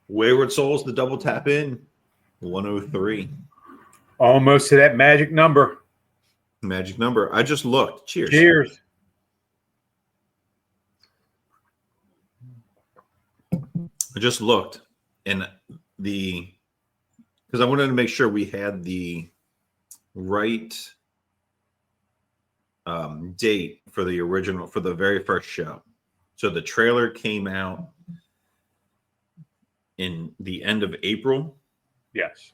Wayward Soles, the double tap in, 103. Almost to that magic number. Magic number. I just looked. Cheers. Cheers. I just looked, and because I wanted to make sure we had the right date for the original, for the very first show. So the trailer came out in the end of April. Yes.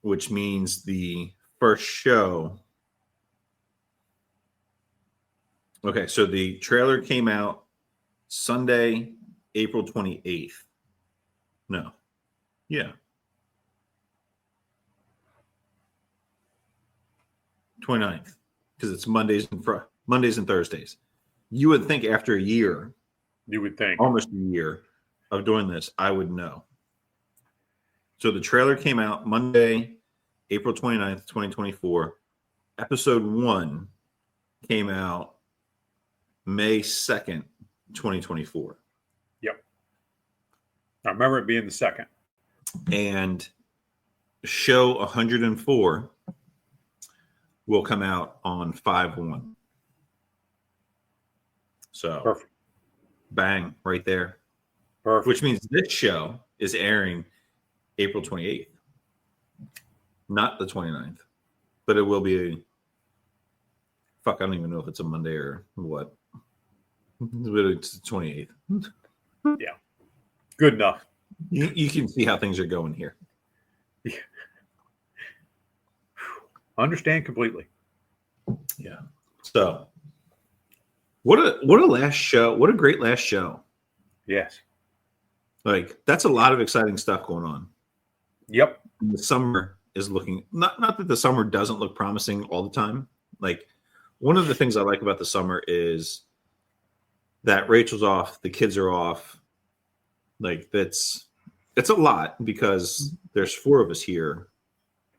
Which means the first show. Okay, so the trailer came out Sunday, April 28th. No. Yeah. 29th. Because it's Mondays and Thursdays. You would think after a year, you would think almost a year of doing this, I would know. So the trailer came out Monday, April 29th, 2024. Episode 1 came out May 2nd, 2024. Yep. I remember it being the second. And show 104 will come out on 5/1. So perfect. Bang, right there. Perfect. Which means this show is airing April 28th. Not the 29th. But it will be I don't even know if it's a Monday or what. But it's the 28th. Yeah. Good enough. You can see how things are going here. Yeah. Understand completely. Yeah. So what a last show. What a great last show. Yes. Like, that's a lot of exciting stuff going on. Yep. And the summer is looking not that the summer doesn't look promising all the time. Like, one of the things I like about the summer is that Rachel's off, the kids are off. Like, it's a lot because there's 4 of us here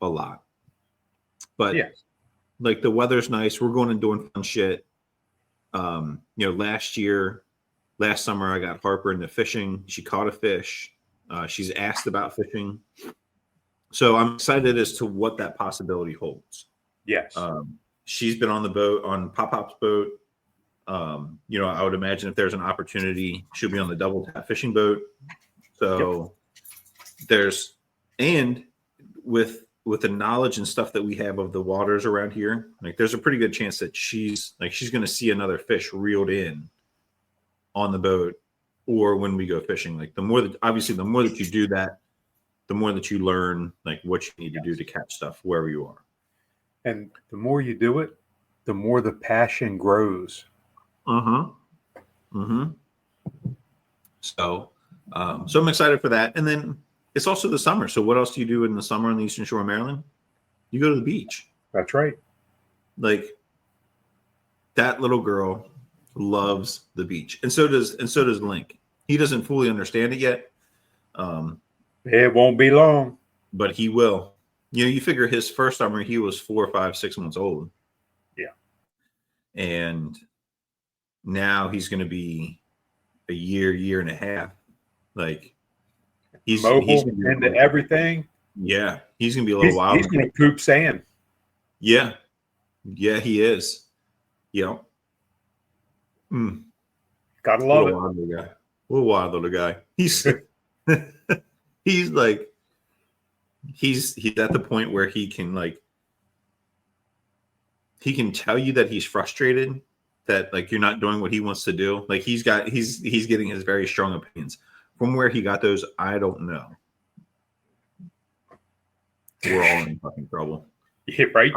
a lot. But yeah, like, the weather's nice. We're going and doing fun shit. Last summer I got Harper into fishing. She caught a fish. She's asked about fishing. So I'm excited as to what that possibility holds. Yes. She's been on the boat, on Pop-Pop's boat. I would imagine if there's an opportunity, she'll be on the double tap fishing boat. So and with the knowledge and stuff that we have of the waters around here, like, there's a pretty good chance that she's going to see another fish reeled in on the boat or when we go fishing. Like, the more that you do that, the more that you learn, like, what you need to do to catch stuff wherever you are. And the more you do it, the more the passion grows. So I'm excited for that. And then it's also the summer. So what else do you do in the summer on the Eastern Shore of Maryland? You go to the beach. That's right. Like, that little girl loves the beach. And so does Link. He doesn't fully understand it yet. It won't be long. But he will. You figure his first summer, he was 4, 5, 6 months old. Yeah. And now he's going to be a year and a half. Like, he's into everything. Yeah. He's going to be a little wild. He's going to poop sand. Yeah. Yeah, he is. Gotta love it. Little wild little guy. He's like, he's at the point where he can tell you that he's frustrated, that, like, you're not doing what he wants to do. Like, he's getting his very strong opinions. From where he got those, I don't know. We're all in fucking trouble. Yeah, right.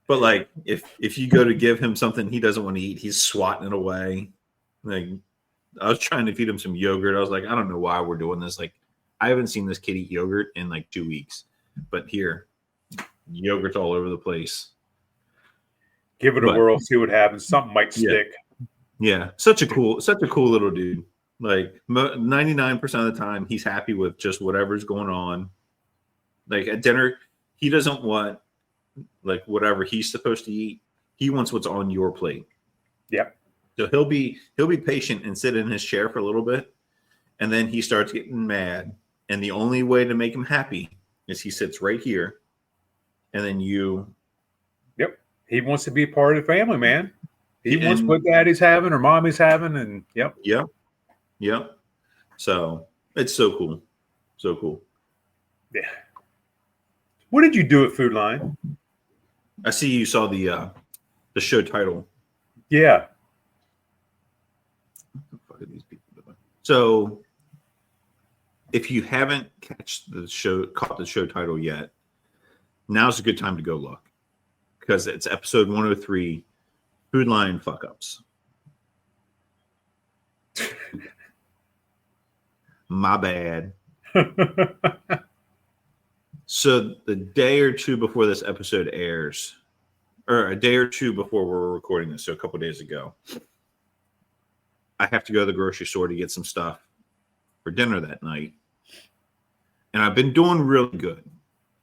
But, like, if you go to give him something he doesn't want to eat, he's swatting it away. Like, I was trying to feed him some yogurt. I was like, I don't know why we're doing this. Like, I haven't seen this kid eat yogurt in like 2 weeks. But here, yogurt's all over the place. Give it a whirl, see what happens. Something might stick. Yeah. Such a cool little dude. Like, 99% of the time, he's happy with just whatever's going on. Like, at dinner, he doesn't want, like, whatever he's supposed to eat. He wants what's on your plate. Yep. So he'll be patient and sit in his chair for a little bit, And then he starts getting mad. And the only way to make him happy is he sits right here. And then you. Yep. He wants to be part of the family, man. He wants and- what daddy's having or mommy's having. And yep. Yep. So it's so cool. So cool. Yeah. What did you do at Food Line? I see you saw the show title. Yeah. What the fuck are these people doing? So if you haven't caught the show title yet, now's a good time to go look, because it's episode 103, Food Line Fuck Ups. My bad. So the day or two before this episode airs, or a day or two before we're recording this, so a couple days ago, I have to go to the grocery store to get some stuff for dinner that night. And I've been doing really good.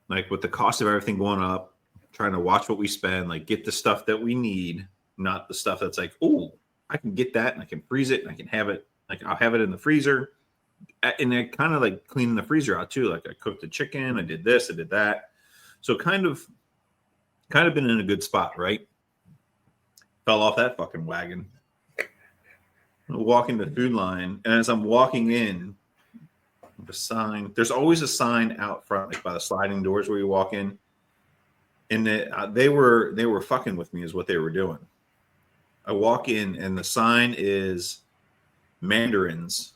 Like, with the cost of everything going up, trying to watch what we spend, like get the stuff that we need, not the stuff that's like, oh, I can get that and I can freeze it and I can have it. Like, I'll have it in the freezer. And I kind of like cleaning the freezer out too. Like, I cooked the chicken, I did this, I did that. So kind of been in a good spot, right? Fell off that fucking wagon. Walking the Food Line, and as I'm walking in, the sign, there's always a sign out front, like by the sliding doors where you walk in. And they were fucking with me, is what they were doing. I walk in and the sign is mandarins,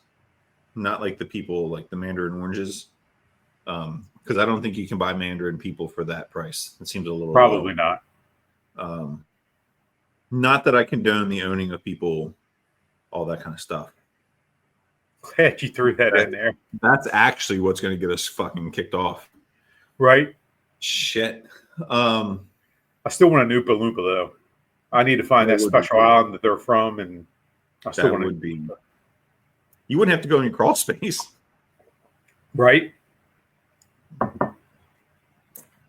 not like the people, like the mandarin oranges. Because I don't think you can buy mandarin people for that price. It seems a little Probably low. not. Not that I condone the owning of people, all that kind of stuff. Glad you threw that in there. That's actually what's going to get us fucking kicked off. Right? Shit. I still want a Oompa Loompa, though. I need to find that special island that they're from, and I still want to be. You wouldn't have to go in your crawl space. Right?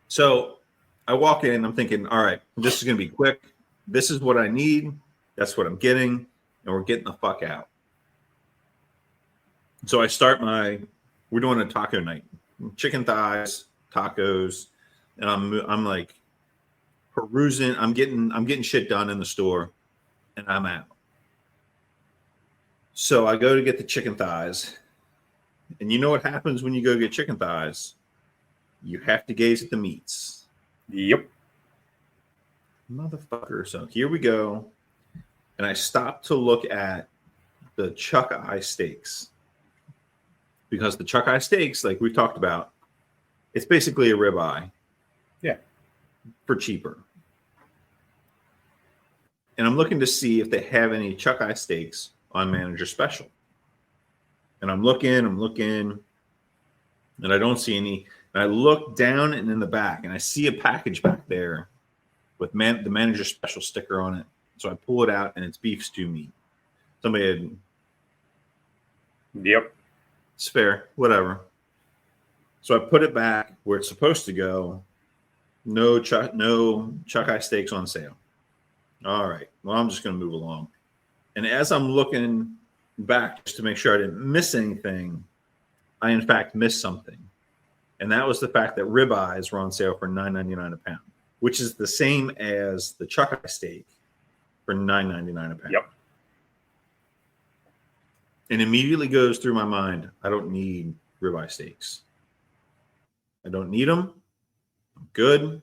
So I walk in, I'm thinking, all right, this is going to be quick. This is what I need. That's what I'm getting. And we're getting the fuck out. So I start we're doing a taco night, chicken thighs, tacos, and I'm like perusing. I'm getting shit done in the store, and I'm out. So I go to get the chicken thighs, and you know what happens when you go get chicken thighs? You have to gaze at the meats. Yep. Motherfucker. So here we go. And I stopped to look at the chuck eye steaks. Because the chuck eye steaks, like we've talked about, it's basically a ribeye. Yeah. For cheaper. And I'm looking to see if they have any chuck eye steaks on Manager Special. And I'm looking, and I don't see any. And I look down and in the back, and I see a package back there with the Manager Special sticker on it. So I pull it out, and it's beef stew meat. Somebody had. Yep. It's fair, whatever. So I put it back where it's supposed to go. No chuck eye steaks on sale. All right. Well, I'm just going to move along. And as I'm looking back just to make sure I didn't miss anything, I in fact missed something. And that was the fact that ribeyes were on sale for $9.99 a pound, which is the same as the chuck eye steak for $9.99 a pound. Yep. And immediately goes through my mind, I don't need ribeye steaks. I don't need them. I'm good.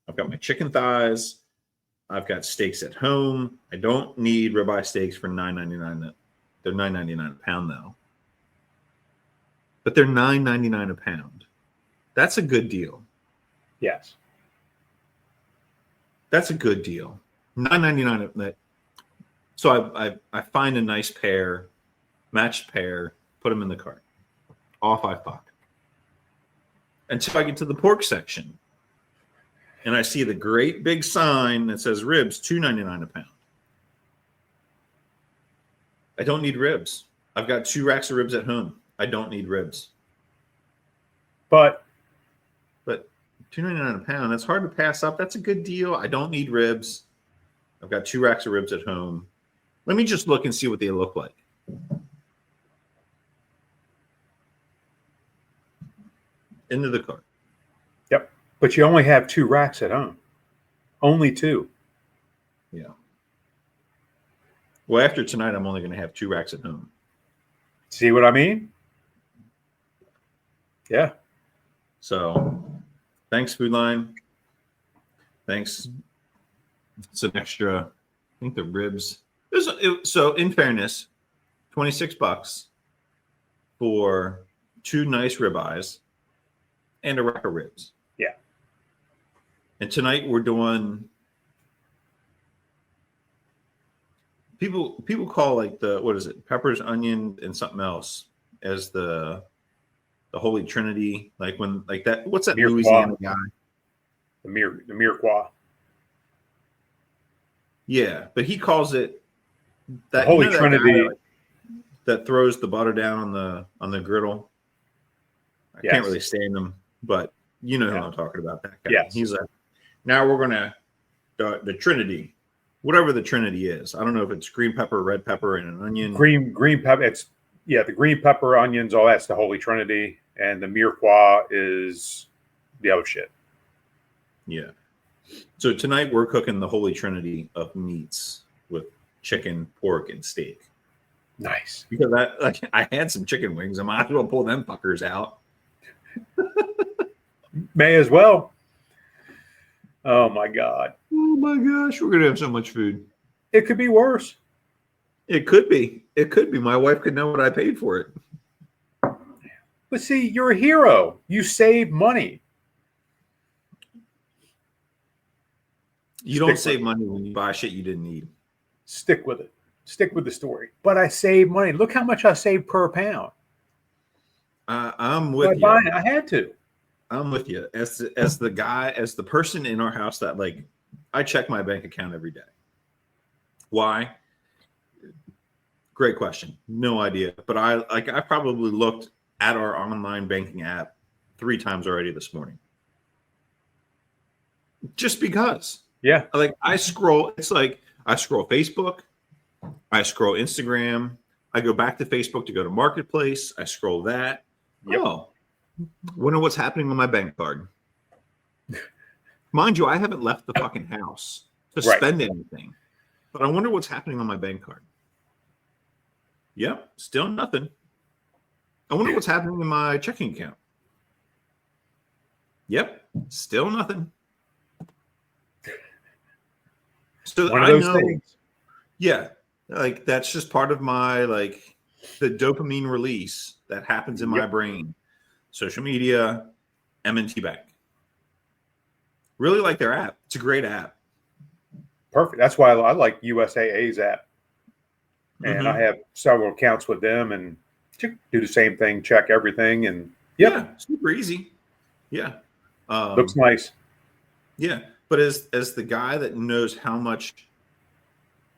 I've got my chicken thighs. I've got steaks at home. I don't need ribeye steaks for $9.99. They're $9.99 a pound, though. But they're $9.99 a pound. That's a good deal. Yes. That's a good deal. $9.99. So I find a nice pair, matched pair, put them in the cart. Off I fuck. Until I get to the pork section. And I see the great big sign that says ribs, $2.99 a pound. I don't need ribs. I've got 2 racks of ribs at home. I don't need ribs. But $2.99 a pound, that's hard to pass up. That's a good deal. I don't need ribs. I've got 2 racks of ribs at home. Let me just look and see what they look like. into the car. Yep. But you only have 2 racks at home. Only 2. Yeah. Well, after tonight, I'm only going to have 2 racks at home. See what I mean? Yeah. So, thanks, Food Line. Thanks. It's an extra. I think the ribs. So, in fairness, $26 for 2 nice ribeyes and a rack of ribs. Yeah. And tonight we're doing. People call like what is it? Peppers, onion, and something else as the Holy Trinity. Like when like that. What's that Louisiana guy? The Mirepoix. Yeah, but he calls it that the Holy Trinity that throws the butter down on the griddle. I can't really stand him, but you know who I'm talking about. That guy. Yes. He's like, now we're gonna the Trinity, whatever the Trinity is. I don't know if it's green pepper, red pepper, and an onion. Green pepper. It's the green pepper, onions, all that's the Holy Trinity, and the Mirepoix is the other shit. Yeah. So tonight we're cooking the Holy Trinity of meats with chicken, pork, and steak. Nice. Because I had some chicken wings. I might as well pull them fuckers out. May as well. Oh my God. Oh my gosh. We're going to have so much food. It could be worse. It could be. It could be. My wife could know what I paid for it. But see, you're a hero. You save money. You don't save money when you buy shit you didn't need. Stick with it. Stick with the story. But I save money. Look how much I saved per pound. I'm with you. I had to. I'm with you. As the person in our house that like, I check my bank account every day. Why? Great question. No idea. But I probably looked at our online banking app 3 times already this morning. Just because. Yeah. Like I scroll Facebook, I scroll Instagram, I go back to Facebook to go to Marketplace, I scroll that. Yep. Oh, wonder what's happening on my bank card. Mind you, I haven't left the fucking house to spend anything, but I wonder what's happening on my bank card. Yep, still nothing. I wonder what's happening in my checking account. Yep, still nothing. So one of those things. Yeah, like that's just part of my like the dopamine release that happens in my brain. Social media, M&T Bank. Really like their app. It's a great app. Perfect. That's why I like USAA's app. And I have several accounts with them and do the same thing, check everything. And yeah, super easy. Yeah. Looks nice. Yeah. But as the guy that knows how much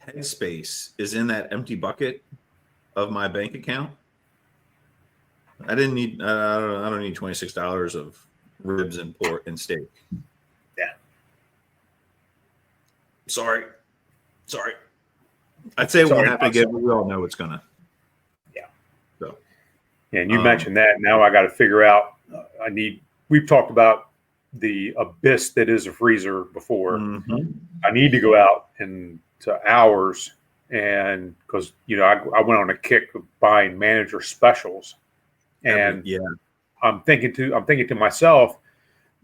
headspace is in that empty bucket of my bank account, I don't need $26 of ribs and pork and steak. Yeah. Sorry. I'd say we'll have to get, but we all know it's gonna. Yeah. So. Yeah, and you mentioned that. Now I got to figure out. We've talked about the abyss that is a freezer before. I need to go out into hours, and because I went on a kick of buying manager specials, and I'm thinking to myself,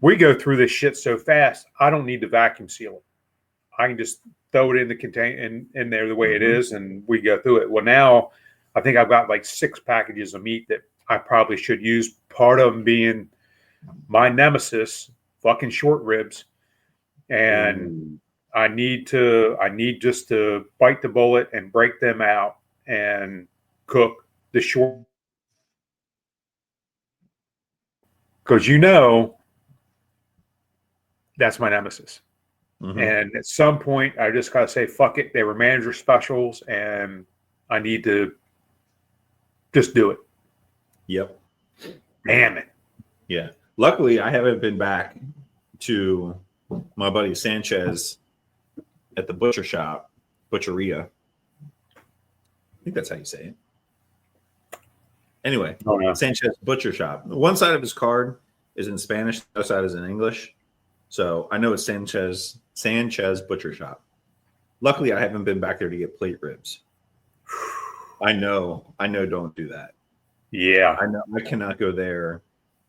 we go through this shit so fast. I don't need to vacuum seal it. I can just throw it in the container in there the way it is, and we go through it. Well, now I think I've got like 6 packages of meat that I probably should use. Part of them being my nemesis, fucking short ribs, and I need just to bite the bullet and break them out and cook the short, because that's my nemesis. And at some point, I just got to say, fuck it. They were manager specials, and I need to just do it. Yep. Damn it. Yeah. Luckily, I haven't been back to my buddy Sanchez at the butcheria. I think that's how you say it. Anyway, Sanchez Butcher Shop. One side of his card is in Spanish, the other side is in English. So I know it's Sanchez Butcher Shop. Luckily, I haven't been back there to get plate ribs. I know, don't do that. Yeah. I know I cannot go there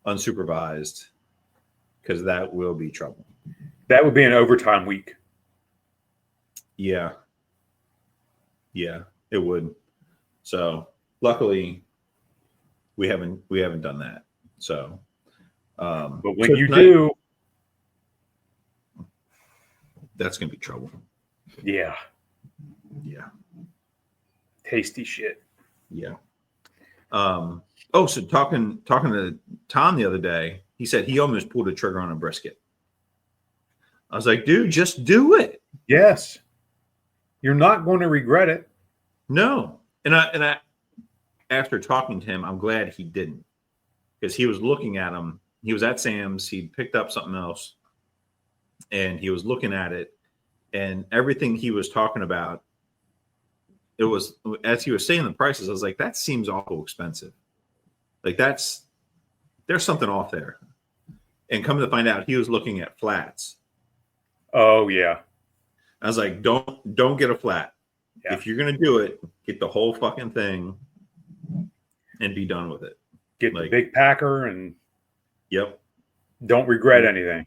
unsupervised because that will be trouble. That would be an overtime week. Yeah. Yeah, it would. So luckily we haven't done that. So but when you do, that's gonna be trouble. Yeah. Yeah. Tasty shit. Yeah. So talking to Tom the other day, he said he almost pulled a trigger on a brisket. I was like, dude, just do it. Yes. You're not going to regret it. No. And I after talking to him, I'm glad he didn't. Because he was looking at him. He was at Sam's, he picked up something else, and he was looking at it, and everything he was talking about, it was, as he was saying the prices, I was like, that seems awful expensive. Like there's something off there. And come to find out, he was looking at flats. Oh yeah. I was like, don't get a flat. Yeah. If you're gonna do it, get the whole fucking thing and be done with it. Get the big packer and yep. Don't regret anything.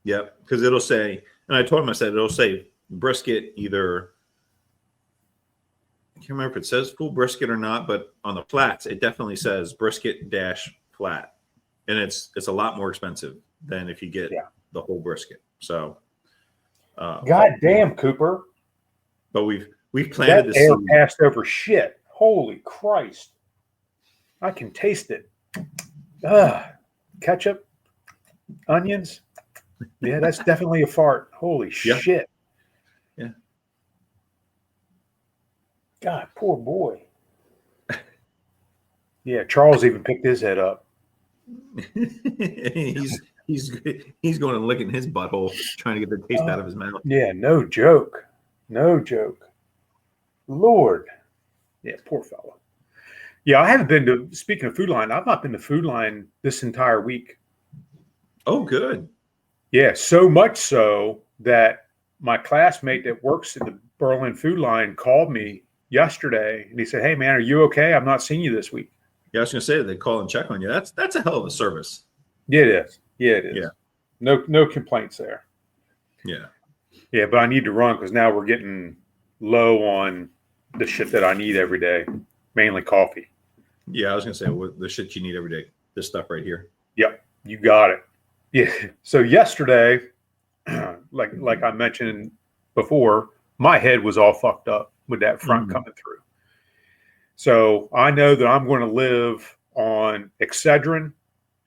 Yep. Because it'll say, and I told him, I said it'll say brisket either. I can't remember if it says full brisket or not, but on the flats, it definitely says brisket - flat. And it's a lot more expensive than if you get the whole brisket. So God damn, Cooper. But we've planted that this air seed. passed over shit. Holy Christ. I can taste it. Ketchup, onions. Yeah, that's definitely a fart. Holy shit. Yeah. God, poor boy. Yeah, Charles even picked his head up. he's going and licking his butthole, trying to get the taste out of his mouth. Yeah, no joke. No joke. Lord. Yeah, poor fellow. Yeah, I haven't been to, speaking of Food Line, I've not been to Food Line this entire week. Oh, good. Yeah, so much so that my classmate that works at the Berlin Food Line called me yesterday and he said, "Hey man, are you okay? I've not seen you this week." Yeah, I was gonna say they call and check on you. That's a hell of a service. Yeah, it is. Yeah, it is. Yeah. No complaints there. Yeah. Yeah, but I need to run because now we're getting low on the shit that I need every day, mainly coffee. Yeah, I was gonna say the shit you need every day. This stuff right here. Yep, you got it. Yeah. So yesterday, like I mentioned before, my head was all fucked up with that front coming through. So I know that I'm going to live on Excedrin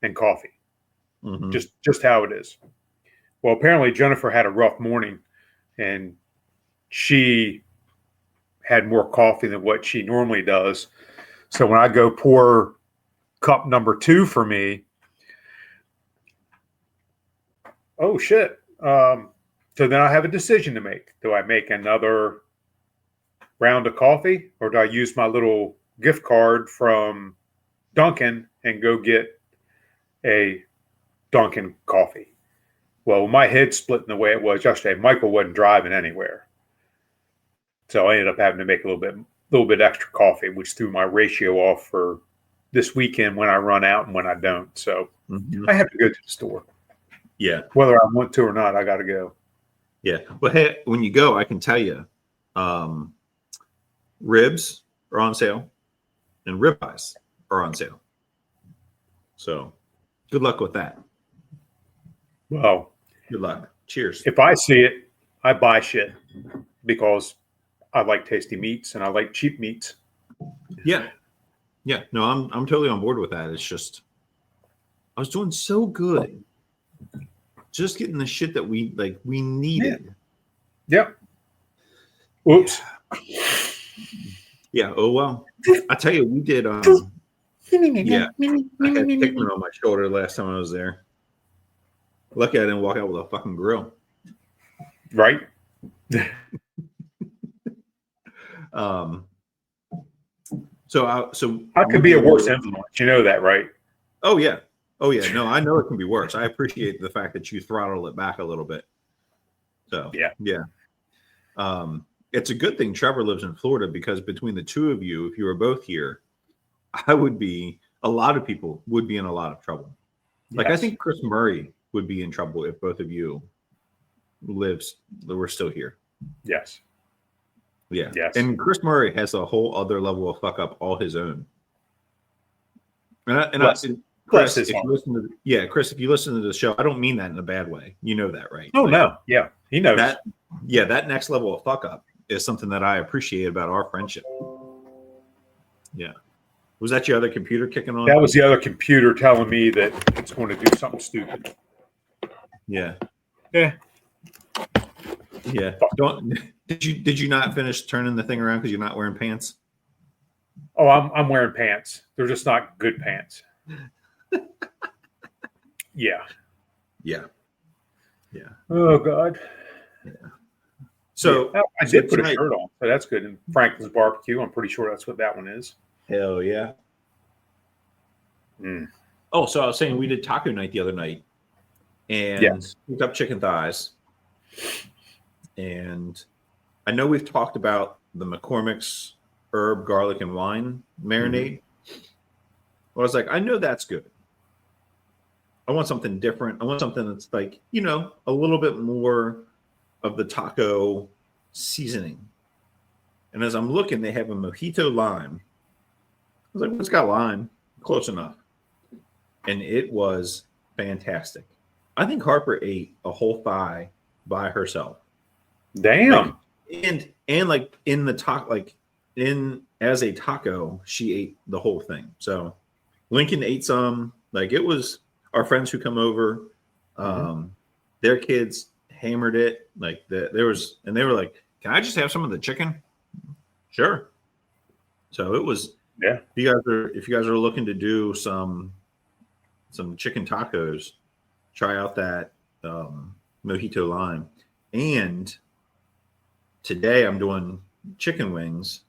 and coffee. Mm-hmm. Just how it is. Well, apparently Jennifer had a rough morning and she had more coffee than what she normally does. So when I go pour cup number 2 for me, oh shit. So then I have a decision to make. Do I make another round of coffee or do I use my little gift card from Dunkin' and go get a Dunkin' coffee? Well, my head splitting the way it was yesterday, Michael wasn't driving anywhere. So I ended up having to make a little bit extra coffee, which threw my ratio off for this weekend when I run out and when I don't. So I have to go to the store. Yeah. Whether I want to or not, I got to go. Yeah. Well, hey, when you go, I can tell you, ribs are on sale and ribeyes are on sale. So good luck with that. Well, good luck. Cheers. If I see it, I buy shit because I like tasty meats and I like cheap meats. Yeah. Yeah. No, I'm totally on board with that. It's just, I was doing so good. Just getting the shit that we needed. Yeah. Oops. Yeah. Oh, well, I tell you, we did, yeah, I had Hickman on my shoulder last time I was there. Lucky I didn't walk out with a fucking grill. Right. So I could be a worse influence. You know that, right? Oh yeah. Oh yeah, no, I know it can be worse. I appreciate the fact that you throttle it back a little bit. So yeah. It's a good thing Trevor lives in Florida, because between the two of you, if you were both here, a lot of people would be in a lot of trouble. Like I think Chris Murray would be in trouble if both of you were still here. Yes. Yeah. Yes. And Chris Murray has a whole other level of fuck up all his own. Chris, if you listen to the show, I don't mean that in a bad way. You know that, right? Oh, no. Yeah. He knows. That next level of fuck up is something that I appreciate about our friendship. Yeah. Was that your other computer kicking on? That was the other computer telling me that it's going to do something stupid. Yeah. Yeah. Yeah. Did you not finish turning the thing around because you're not wearing pants? Oh, I'm wearing pants. They're just not good pants. Yeah. Yeah. Yeah. Oh God. Yeah. So I did put a shirt on, so that's good. And Franklin's Barbecue, I'm pretty sure that's what that one is. Hell yeah. Oh, so I was saying we did taco night the other night, and cooked up chicken thighs. And I know we've talked about the McCormick's herb, garlic, and wine marinade. Well, I was like, I know that's good. I want something different. I want something that's like, a little bit more of the taco seasoning. And as I'm looking, they have a mojito lime. I was like, well, it's got lime. Close enough. And it was fantastic. I think Harper ate a whole thigh by herself. Damn. And like in the taco, like as a taco, she ate the whole thing. So Lincoln ate some. Like it was our friends who come over, their kids hammered it. Like they were like, can I just have some of the chicken? Sure. So it was. Yeah. If you guys are looking to do some chicken tacos, try out that mojito lime. And today I'm doing chicken wings,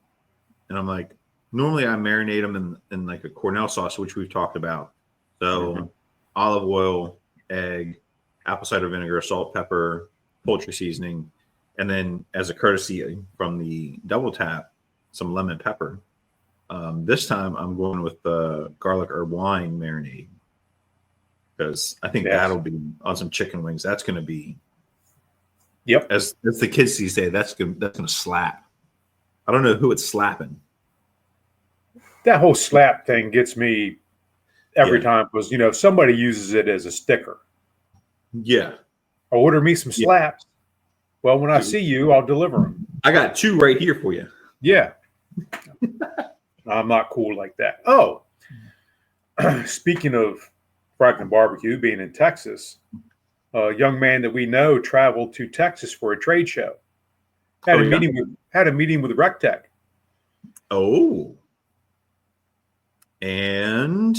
and I'm like, normally I marinate them in like a Cornell sauce, which we've talked about. So olive oil, egg, apple cider vinegar, salt, pepper, poultry seasoning, and then as a courtesy from the Double Tap, some lemon pepper. This time I'm going with the garlic herb wine marinade, because I think that'll be on some chicken wings. That's going to be, as the kids these days, that's going to slap. I don't know who it's slapping. That whole slap thing gets me every time, because somebody uses it as a sticker. Yeah. Order me some slaps. Well, when I see you, I'll deliver them. I got 2 right here for you. Yeah. I'm not cool like that. Oh, speaking of Franklin Barbecue being in Texas, a young man that we know traveled to Texas for a trade show. Had a meeting with RecTech. Oh. And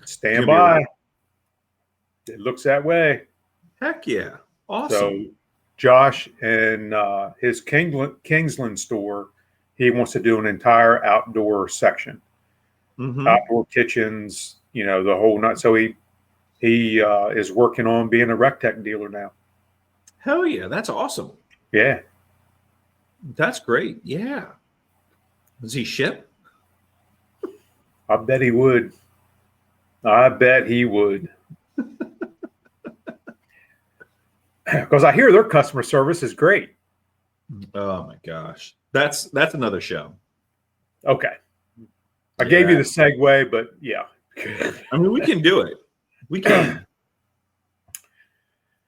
stand by. It looks that way. Heck yeah. Awesome. So Josh and his Kingsland store, he wants to do an entire outdoor section. Outdoor kitchens, the whole nut. So he is working on being a RecTech dealer now. Hell yeah. That's awesome. Yeah. That's great. Yeah. Does he ship? I bet he would. Because I hear their customer service is great. Oh my gosh. That's another show. Okay. I gave you the segue, but yeah. I mean, we can do it. We can.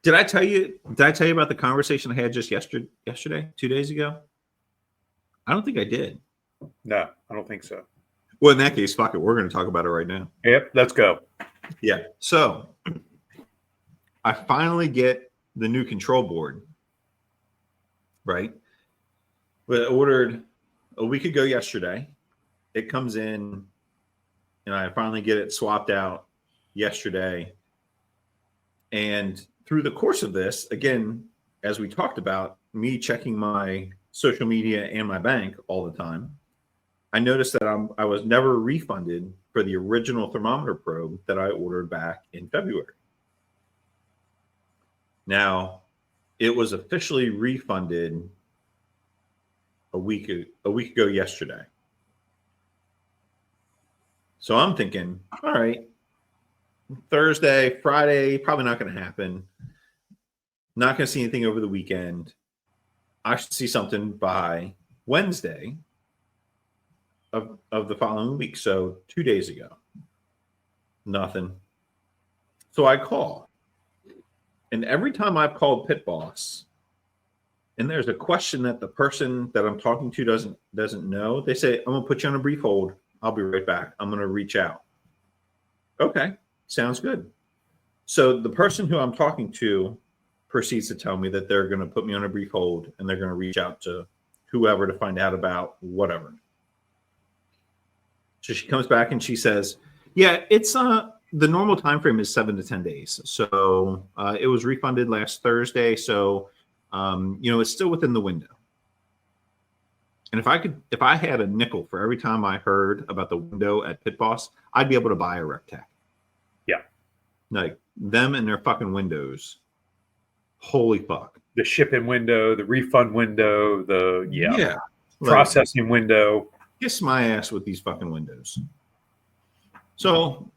Did I tell you about the conversation I had just yesterday, 2 days ago? I don't think I did. No, I don't think so. Well, in that case, fuck it. We're going to talk about it right now. Yep, let's go. Yeah. So I finally get the new control board, right? But I ordered a week ago yesterday. It comes in, and I finally get it swapped out yesterday. And through the course of this, again, as we talked about, me checking my social media and my bank all the time, I noticed that I was never refunded for the original thermometer probe that I ordered back in February. Now, it was officially refunded a week ago yesterday. So I'm thinking, all right, Thursday, Friday, probably not going to happen. Not going to see anything over the weekend. I should see something by Wednesday of the following week. So 2 days ago, nothing. So I call. And every time I've called Pit Boss, and there's a question that the person that I'm talking to doesn't know, they say, I'm going to put you on a brief hold. I'll be right back. I'm going to reach out. Okay, sounds good. So the person who I'm talking to proceeds to tell me that they're going to put me on a brief hold and they're going to reach out to whoever to find out about whatever. So she comes back and she says, yeah, it's the normal time frame is 7 to 10 days. So it was refunded last Thursday. So, it's still within the window. And if I had a nickel for every time I heard about the window at Pit Boss, I'd be able to buy a RecTac. Yeah. Like them and their fucking windows. Holy fuck. The shipping window, the refund window, yeah. Processing window. Kiss my ass with these fucking windows. So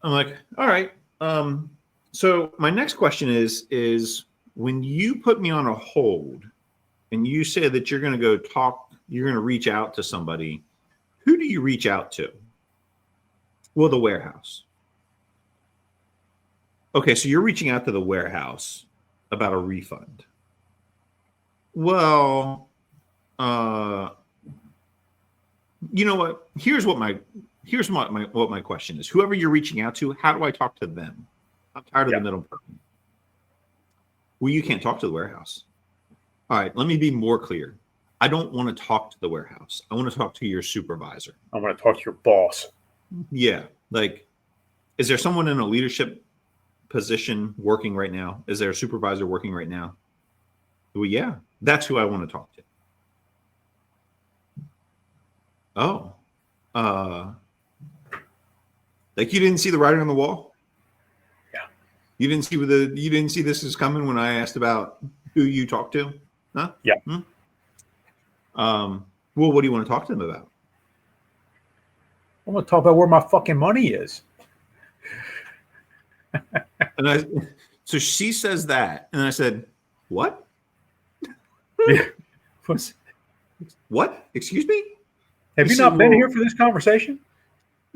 I'm like, all right. So my next question is when you put me on a hold and you say that you're going to go talk, you're going to reach out to somebody, who do you reach out to? Well, the warehouse. Okay, so you're reaching out to the warehouse about a refund. Well, you know what? Here's what my question is. Whoever you're reaching out to, how do I talk to them? I'm tired of the middle person. Well, you can't talk to the warehouse. All right, let me be more clear. I don't want to talk to the warehouse. I want to talk to your supervisor. I want to talk to your boss. Yeah. Like, is there someone in a leadership position working right now? Is there a supervisor working right now? Well, yeah, that's who I want to talk to. Oh, like you didn't see the writing on the wall? Yeah. You didn't see this is coming when I asked about who you talked to? Huh? Yeah. Well, what do you want to talk to them about? I want to talk about where my fucking money is. So she says that, and I said, "What? Yeah. What? Excuse me? Have you not been here for this conversation?"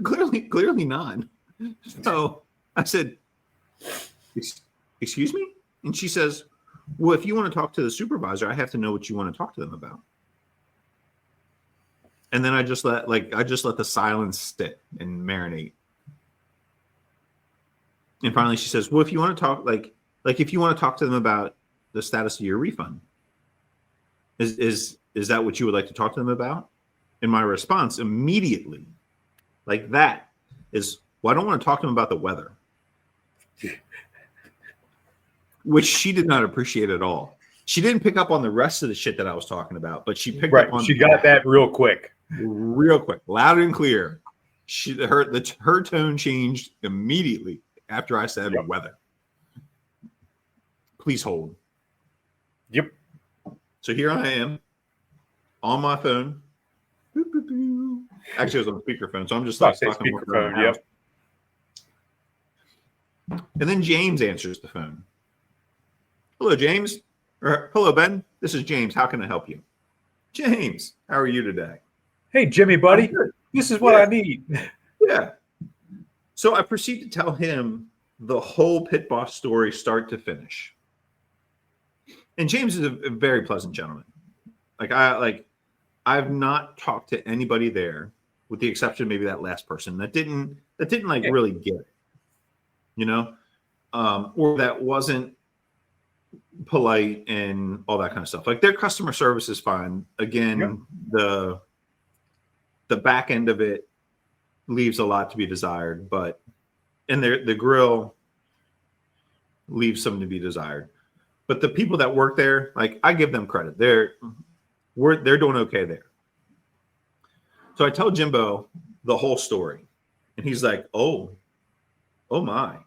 Clearly not. So I said, "Excuse me?" And she says, "Well, if you want to talk to the supervisor, I have to know what you want to talk to them about." And then I just let the silence sit and marinate. And finally, she says, "Well, if you want to talk, like if you want to talk to them about the status of your refund, is that what you would like to talk to them about?" And my response immediately, like that, is, "Well, I don't want to talk to them about the weather," which she did not appreciate at all. She didn't pick up on the rest of the shit that I was talking about, but she picked up on. She got that real quick, loud and clear. Her tone changed immediately after I said weather. Please hold. Yep. So here I am on my phone. Actually, it was on speakerphone, so I'm just like fucking speakerphone. Yep. And then James answers the phone. "Hello, James." Or, "Hello, Ben. This is James. How can I help you?" "James, how are you today?" "Hey, Jimmy, buddy. This is what I need." Yeah. So I proceed to tell him the whole Pit Boss story, start to finish. And James is a very pleasant gentleman. I've not talked to anybody there, with the exception of maybe that last person that didn't really get it, or that wasn't polite and all that kind of stuff. Like, their customer service is fine. Again, the back end of it leaves a lot to be desired, and the grill leaves some to be desired. But the people that work there, like, I give them credit. They're doing okay there. So I tell Jimbo the whole story, and he's like, oh my.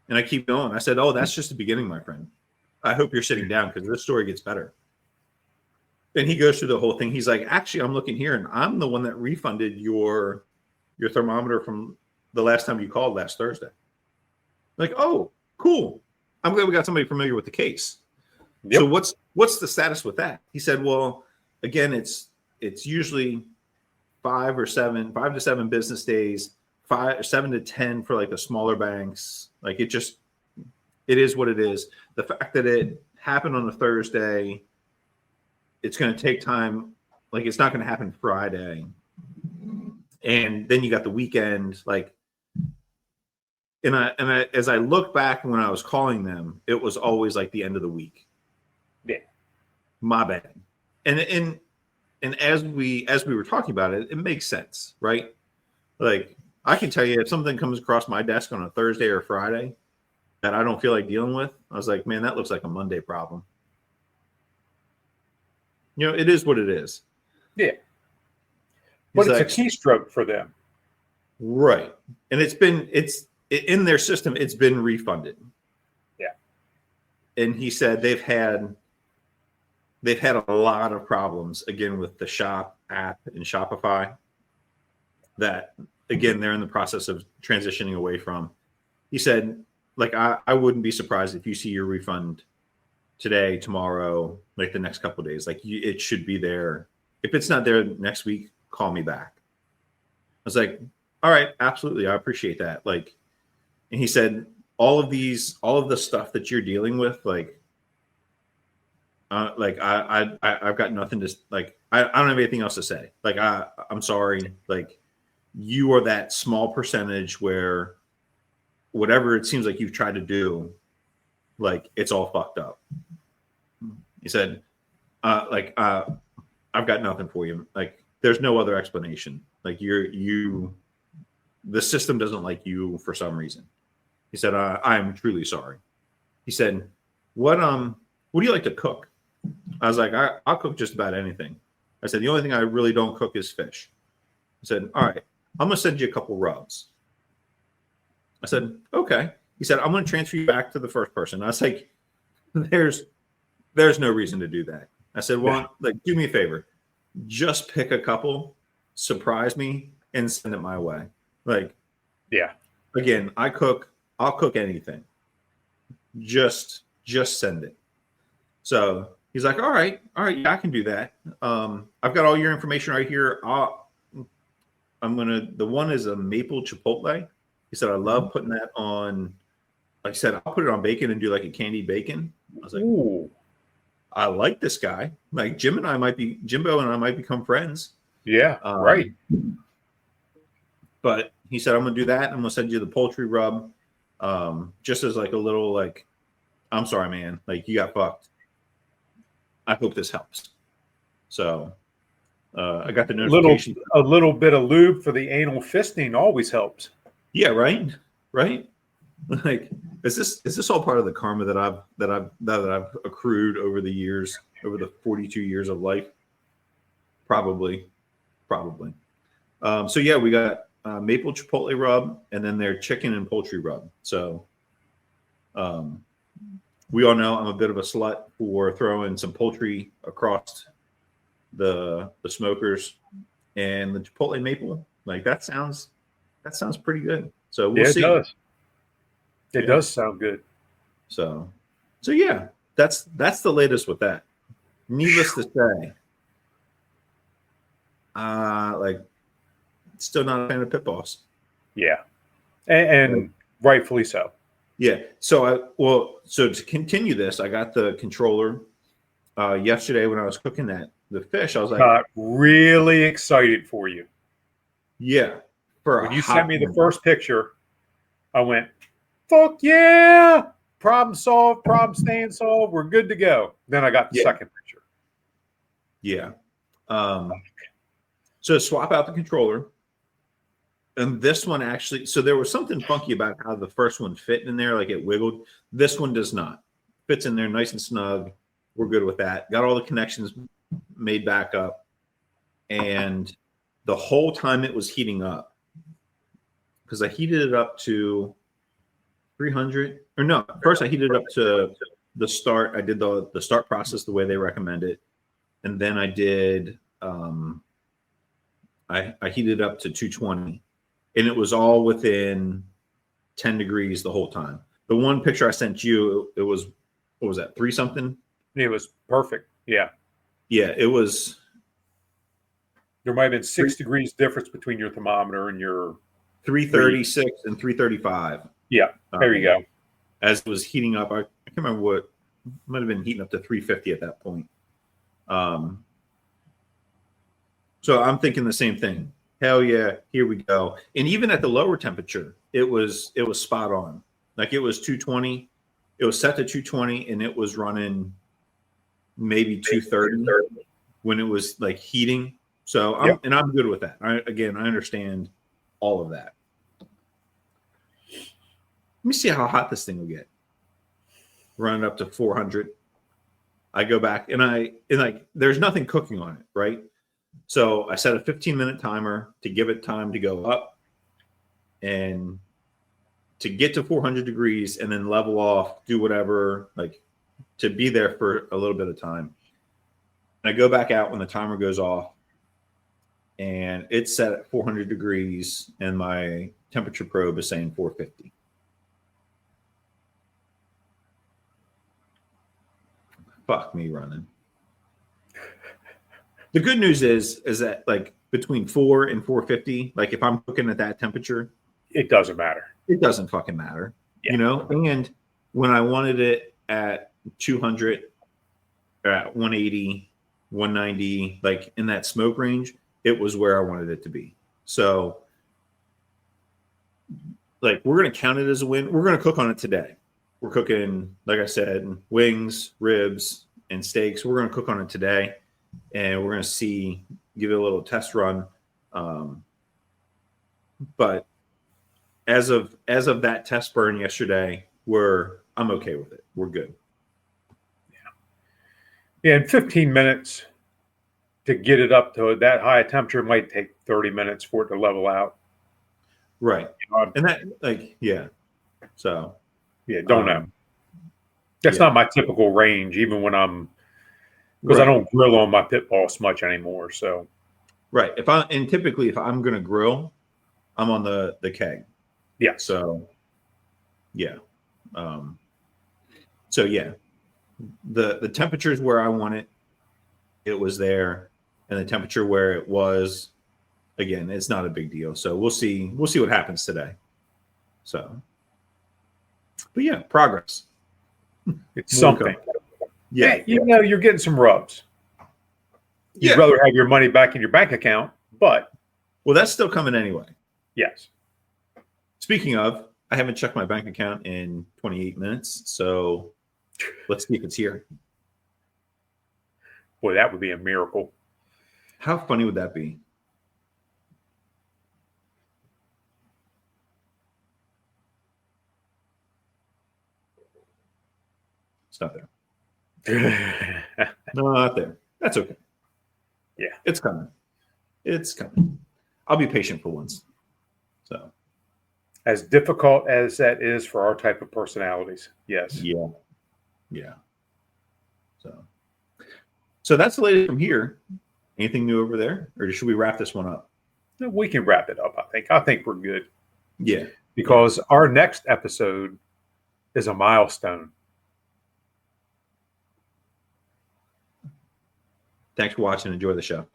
And I keep going. I said, oh, that's just the beginning, my friend. I hope you're sitting down because this story gets better. And he goes through the whole thing. He's like, actually, I'm looking here, and I'm the one that refunded your thermometer from the last time you called last Thursday. Like, oh, cool. I'm glad we got somebody familiar with the case. Yep. So what's the status with that? He said, well, again, it's usually 5 to 7 business days, 7 to 10 for like the smaller banks. Like it is what it is. The fact that it happened on a Thursday, it's going to take time. Like it's not going to happen Friday. And then you got the weekend, like, and I, as I look back when I was calling them, it was always like the end of the week. Yeah. My bad. And as we were talking about it, it makes sense, right? Like I can tell you if something comes across my desk on a Thursday or Friday that I don't feel like dealing with, I was like, man, that looks like a Monday problem. You know, it is what it is. Yeah. But it's a keystroke for them. Right. And it's in their system, it's been refunded. Yeah. And he said they've had a lot of problems again with the Shop app and Shopify that again they're in the process of transitioning away from. He said, like, I wouldn't be surprised if you see your refund today, tomorrow, like the next couple of days. Like it should be there. If it's not there next week, call me back. I was like, all right, absolutely. I appreciate that. Like, and he said, all of the stuff that you're dealing with, like I've got nothing to like. I don't have anything else to say. Like I'm sorry. Like you are that small percentage where whatever it seems like you've tried to do, like it's all fucked up. He said, I've got nothing for you. Like there's no other explanation. Like the system doesn't like you for some reason. He said, I'm truly sorry. He said, what do you like to cook? I was like, I'll cook just about anything. I said, the only thing I really don't cook is fish. He said, all right, I'm going to send you a couple rubs. I said, okay. He said, I'm going to transfer you back to the first person. I was like, there's no reason to do that. I said, well, like, do me a favor. Just pick a couple, surprise me, and send it my way. Like, yeah. Again, I'll cook anything. Just send it. So he's like, all right, yeah, I can do that. I've got all your information right here. The one is a maple chipotle. He said, I love putting that on. Like I said, I'll put it on bacon and do like a candied bacon. I was like, ooh, I like this guy. Like Jimbo and I might become friends. Yeah, right. But he said, I'm going to do that. I'm going to send you the poultry rub. Just as like a little, like, I'm sorry, man. Like you got fucked. I hope this helps. So I got the notification. A little bit of lube for the anal fisting always helps. Yeah, right. Like, is this all part of the karma that I've accrued over the years, over the 42 years of life? Probably. So yeah, we got maple chipotle rub, and then their chicken and poultry rub. So, we all know I'm a bit of a slut for throwing some poultry across the smokers, and the chipotle maple. Like that sounds pretty good. So we'll see. It does sound good. So yeah, that's the latest with that. Needless to say, like still not a fan of pit boss. Yeah, and rightfully so. Yeah. So to continue this, I got the controller yesterday when I was cooking the fish. I was like, got really excited for you. Yeah. When you sent me the first picture, I went, fuck yeah! Problem solved, problem staying solved. We're good to go. Then I got the second picture. Yeah. So swap out the controller. And this one actually, so there was something funky about how the first one fit in there, like it wiggled. This one does not. Fits in there nice and snug. We're good with that. Got all the connections made back up. And the whole time it was heating up, because I heated it up to 300, or no, first I heated it up to the start. I did the start process the way they recommend it. And then I did, I heated it up to 220, and it was all within 10 degrees the whole time. The one picture I sent you, it was, what was that, 3 something? It was perfect. Yeah. Yeah, it was. There might have been 6 degrees difference between your thermometer and your 336 and 335. Yeah, there you go. As it was heating up, I can't remember what, might have been heating up to 350 at that point. So I'm thinking the same thing. Hell yeah, here we go. And even at the lower temperature, it was spot on. Like it was 220. It was set to 220, and it was running maybe 230 when it was like heating. So I'm good with that. I understand all of that. Let me see how hot this thing will get. Run it up to 400. I go back and there's nothing cooking on it, right? So I set a 15-minute timer to give it time to go up and to get to 400 degrees and then level off, do whatever, like to be there for a little bit of time. And I go back out when the timer goes off, and it's set at 400 degrees, and my temperature probe is saying 450. Fuck me running. The good news is that like between 4 and 450, like if I'm cooking at that temperature, it doesn't matter. It doesn't fucking matter, you know? And when I wanted it at 200, or at 180, 190, like in that smoke range, it was where I wanted it to be. So like we're going to count it as a win. We're going to cook on it today. We're cooking, like I said, wings, ribs, and steaks. We're going to cook on it today, and we're going to give it a little test run. But as of that test burn yesterday, I'm okay with it. We're good. Yeah, in 15 minutes to get it up to that high temperature, it might take 30 minutes for it to level out. Right. And that, like, yeah. So, yeah, don't know. That's not my typical range, even when because I don't grill on my pit boss much anymore. So, right. Typically if I'm going to grill, I'm on the keg. Yeah. So, yeah. So yeah, the temperature is where I want it. It was there, and the temperature where it was, again, it's not a big deal. So we'll see what happens today. So, but yeah, progress. It's something. Yeah. Hey, you're getting some rubs. You'd rather have your money back in your bank account, but. Well, that's still coming anyway. Yes. Speaking of, I haven't checked my bank account in 28 minutes. So let's see if it's here. Boy, that would be a miracle. How funny would that be? It's not there. No, not there. That's okay. Yeah. It's coming. It's coming. I'll be patient for once. So, as difficult as that is for our type of personalities. Yes. Yeah. Yeah. So that's the latest from here. Anything new over there? Or should we wrap this one up? We can wrap it up, I think. I think we're good. Yeah. Because our next episode is a milestone. Thanks for watching. Enjoy the show.